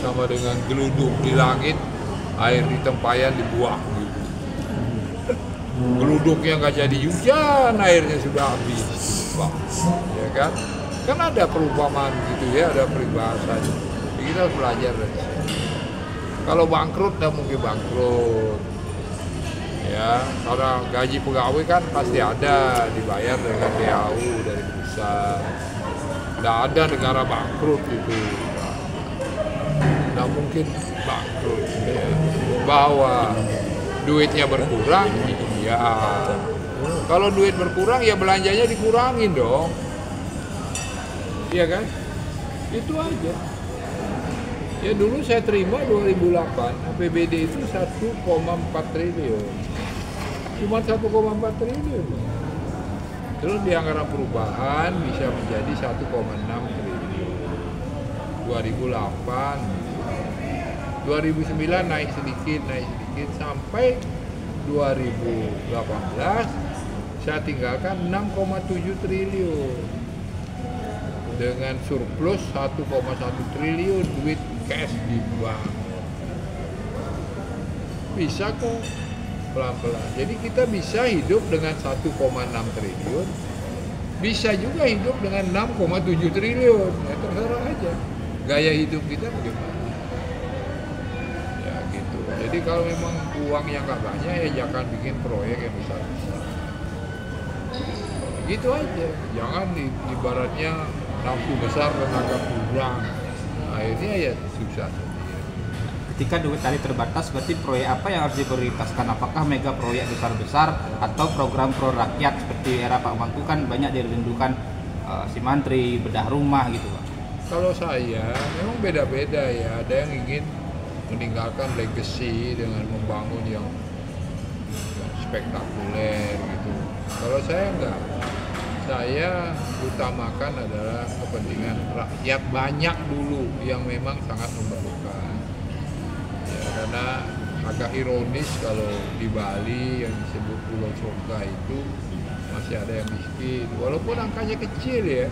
sama dengan geluduk di langit, air di tempayan dibuang gitu. Geluduknya nggak jadi hujan, airnya sudah habis, Pak. Ya kan? Kan ada perumpamaan gitu ya, ada peribahasanya. Jadi kita harus belajar dari sini. Kalau bangkrut, nggak mungkin bangkrut. Ya, karena gaji pegawai kan pasti ada, dibayar dengan DAU dari pusat. Nggak ada negara bangkrut gitu. Nggak mungkin bangkrut. Ya. Bahwa duitnya berkurang, iya. Kalau duit berkurang ya belanjanya dikurangin dong. Iya kan? Itu aja. Ya dulu saya terima 2008, APBD itu 1,4 triliun. Cuma 1,4 triliun. Terus di anggaran perubahan bisa menjadi 1,6 triliun. 2008, 2009 naik sedikit sampai 2018 saya tinggalkan 6,7 triliun dengan surplus 1,1 triliun duit cash di bank. Bisa kok pelan-pelan. Jadi kita bisa hidup dengan 1,6 triliun, bisa juga hidup dengan 6,7 triliun. Ya terserah aja. Gaya hidup kita bagaimana. Ya gitu. Jadi kalau memang uang yang nggak banyak ya jangan bikin proyek yang besar-besar. Gitu aja. Jangan ibaratnya nafsu besar tenaga kurang. Akhirnya ya susah. Ketika duit tadi terbatas, berarti proyek apa yang harus diprioritaskan? Apakah mega proyek besar-besar atau program pro rakyat seperti era Pak Mangku kan banyak dirindukan si Mantri, bedah rumah gitu Pak? Kalau saya memang beda-beda ya. Ada yang ingin meninggalkan legacy dengan membangun yang spektakuler gitu. Kalau saya enggak. Saya utamakan adalah kepentingan rakyat banyak dulu yang memang sangat memerlukan. Ya, karena agak ironis kalau di Bali yang disebut Pulau Surga itu masih ada yang miskin. Walaupun angkanya kecil ya,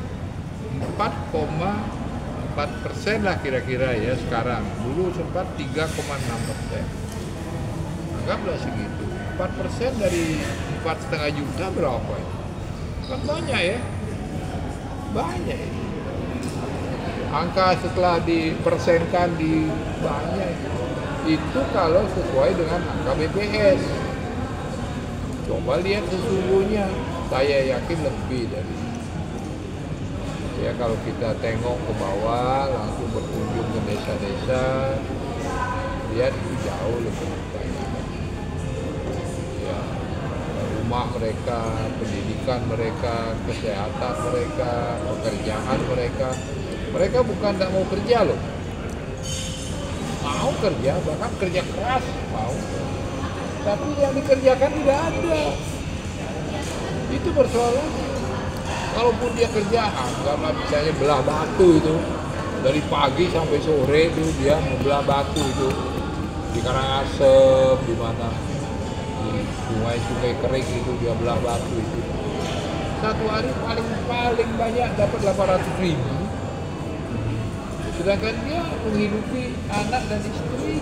4,4% lah kira-kira ya sekarang. Dulu sempat 3,6%. Anggaplah segitu. 4% dari 4,5 juta berapa ya? Kan banyak ya, banyak ya. Angka setelah dipersenkan di banyak itu kalau sesuai dengan angka BPS. Coba lihat sesungguhnya, saya yakin lebih dari itu. Ya kalau kita tengok ke bawah, langsung berkunjung ke desa-desa, lihat itu jauh lebih banyak. Ya, rumah mereka, pendidikan mereka, kesehatan mereka, pekerjaan mereka. Mereka bukan tidak mau kerja loh. Mau kerja, bahkan kerja keras, mau. Tapi yang dikerjakan tidak ada. Itu persoalan. Kalaupun dia kerja, anggaplah misalnya belah batu itu. Dari pagi sampai sore itu dia membelah batu itu. Di Karangasem, di mana. Sungai-sungai kering itu dia belah batu itu. Satu hari paling banyak dapat 800.000. Sedangkan dia menghidupi anak dan istri.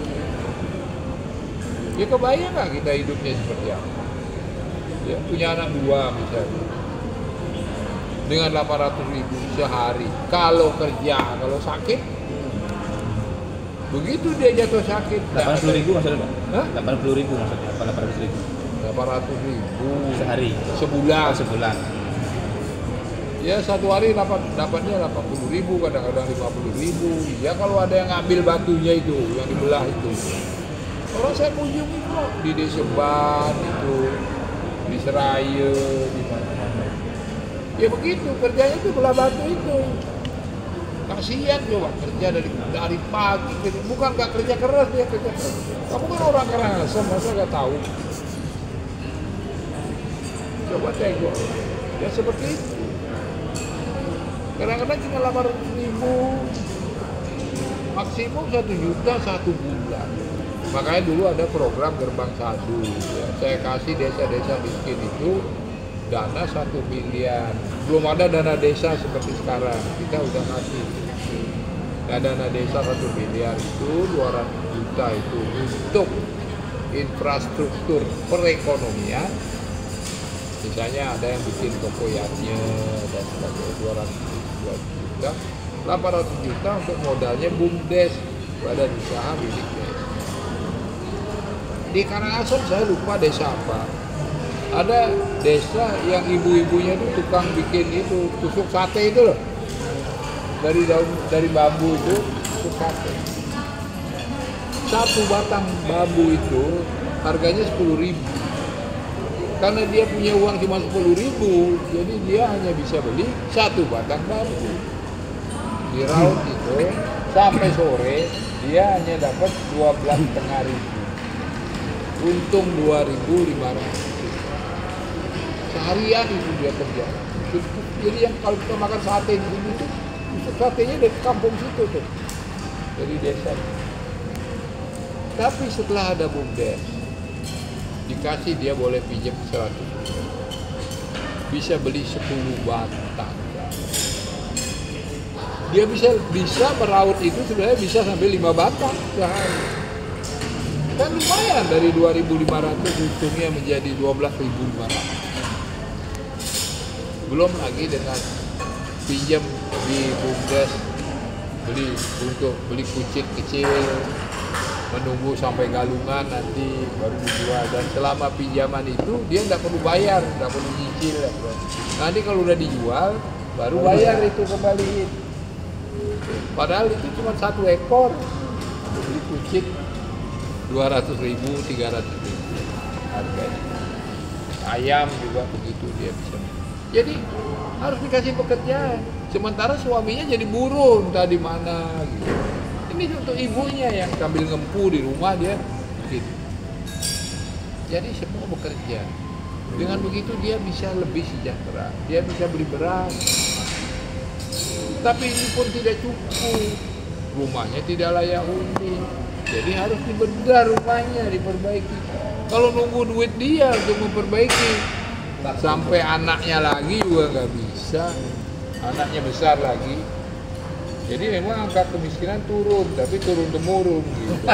Ya kebayang nggak kita hidupnya seperti apa? Ya punya anak 2 misalnya. Dengan 800.000 sehari. Kalau kerja, kalau sakit, begitu dia jatuh sakit. 80.000 maksudnya Pak? Hah? 80.000 maksudnya, apa 800.000? 800.000 Sehari? sebulan. Sebulan. Ya satu hari dapatnya 80.000, kadang-kadang 50.000. Ya kalau ada yang ngambil batunya itu, yang dibelah itu. Orang saya kunjungi kok di Desa Ban itu, di Seraya, di mana-mana. Ya begitu kerjanya itu belah batu itu. Kasihan coba kerja dari pagi, bukan nggak kerja keras dia kerja keras. Kamu kan orang keras, masa nggak tahu? Coba tengok, ya seperti itu. Kadang-kadang cuma 800.000, maksimum 1 juta 1 bulan. Makanya dulu ada program Gerbang Sadu. Ya. Saya kasih desa-desa miskin itu dana 1 miliar. Belum ada dana desa seperti sekarang. Kita udah kasih. dana desa 1 miliar itu 200 juta itu untuk infrastruktur perekonomian. Misalnya ada yang bikin kokoyatnya dan sebagainya, 200 juta, 800 juta untuk modalnya BUMDes, badan usaha milik desa. Di Karangasem saya lupa desa apa, ada desa yang ibu-ibunya itu tukang bikin itu tusuk sate itu loh, dari bambu itu tusuk sate. Satu batang bambu itu harganya 10.000. Karena dia punya uang cuma 10.000, jadi dia hanya bisa beli satu batang bambu. Diraut itu sampai sore dia hanya dapat 12.500. Untung 2.500. Seharian itu dia kerja. Jadi yang kalau kita makan sate di sini tuh, satenya dari kampung situ tuh, dari desa. Tapi setelah ada BUMDes, dikasih dia boleh pinjam 100, bisa beli 10 batang. Dia bisa meraut itu sebenarnya bisa sampai 5 batang sehari. Kan lumayan, dari 2.500 untungnya menjadi 12.500. Belum lagi dengan pinjam di BUMDes, beli kucing kecil, menunggu sampai galungan nanti baru dijual, dan selama pinjaman itu dia nggak perlu bayar, nggak perlu nyicil. Nanti kalau udah dijual baru bayar itu kembaliin. Padahal itu cuma 1 ekor, beli kucing 200.000, 300.000 harganya. Ayam juga begitu dia bisa. Jadi harus dikasih pekerjaan. Sementara suaminya jadi buruh entah di mana gitu. Ini untuk ibunya yang sambil ngempu di rumah dia gitu. Jadi semua bekerja. Dengan begitu dia bisa lebih sejahtera. Dia bisa beli beras. Tapi ini pun tidak cukup. Rumahnya tidak layak huni. Jadi harus dibedah rumahnya, diperbaiki. Kalau nunggu duit dia untuk memperbaiki, sampai anaknya lagi juga nggak bisa. Anaknya besar lagi. Jadi memang angka kemiskinan turun, tapi turun-temurun gitu.